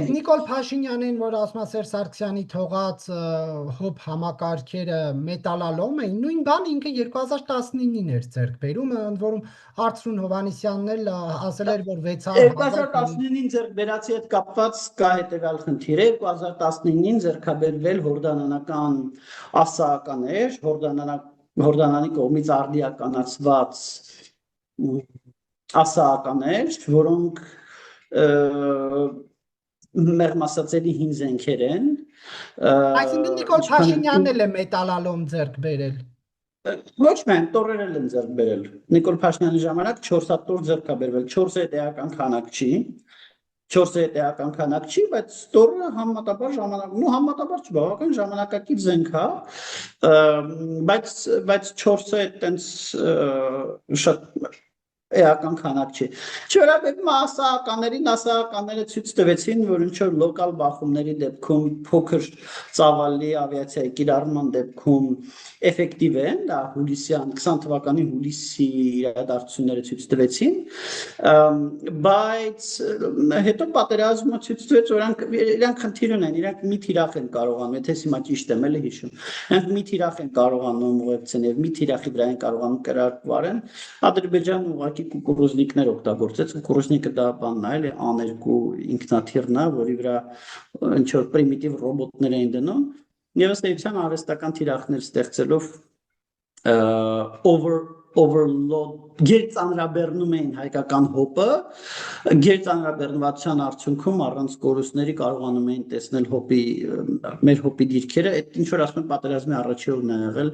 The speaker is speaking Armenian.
այդ Նիկոլ Փաշինյանին, որ ասում է Սերժ Սարգսյանի թողած հոբ համակարգերը մետալալում էին, նույն բան ինքը 2019-ին էր ձեռք բերում, ընդ որում Արծրուն Հովհաննիսյանն էլ ասել էր, որ 2019-ին ձեռք բերացի հետ կապված կա հետևյալ խնդիր է, 2019-ին ձեռքաբերվել հորդանանական ասաականներ, հորդանանի կողմից արդիականացված ասաականներ, որոնք մեղմասացելի հին զենքեր են։ Այսինքն Նիկոլ Փաշինյանն էլ է մետալալում ձեռք բերել։ Ոչ մեն տորերել են ձեռք բերել։ Նիկոլ Փաշինյանի ժամանակ 4 հատ տոր ձեռք է բերվել, 4-ը էական քանակ չի։ 4-ը էական քանակ չի, բայց տորը համեմատաբար համեմատաբար չի, բավական ժամանակակից զենք է, բայց 4-ը այտենց շատ էական քանակ չի։ Չվերաբերում ասաականներին, ասաականները ցույց տվեցին, որ ինչ որ լոկալ բախումների դեպքում փոքր ծավալի ավիացիայի կիրառման դեպքում էֆեկտիվ են, դա հուլիսյան 20 թվականի հուլիսի իրադարձությունները ցույց տվեցին, բայց հետո պատերազմը ցույց տվեց, որ իրանք խնդիր ունեն, իրանք մի թիրախ են կարողանում, եթե հիմա ճիշտ եմ էլի հիշում, իրանք մի թիրախ են կարողանում ուղեկցեն եւ մի թիրախի վրա են կարողանում կրակվարեն, Ադրբեջանը ուղղակի կուկուրուզնիկներ օգտագործեց, կուկուրուզնիկը դա բանն է, էլի աներկու ինքնաթիռն է, որի վրա ինչ որ պրիմիտիվ ռոբոտներ էին դնում, եւ ըստ էության արհեստական թիրախներ ստեղծելով overload գերծանրաբեռնում էին հայկական հոպը, գերծանրաբեռնվածության արդյունքում առանց կորուստների կարողանում էին տեսնել մեր հոպի դիրքերը, այդ ինչ որ ասում են պատերազմի առաջի օրն է եղել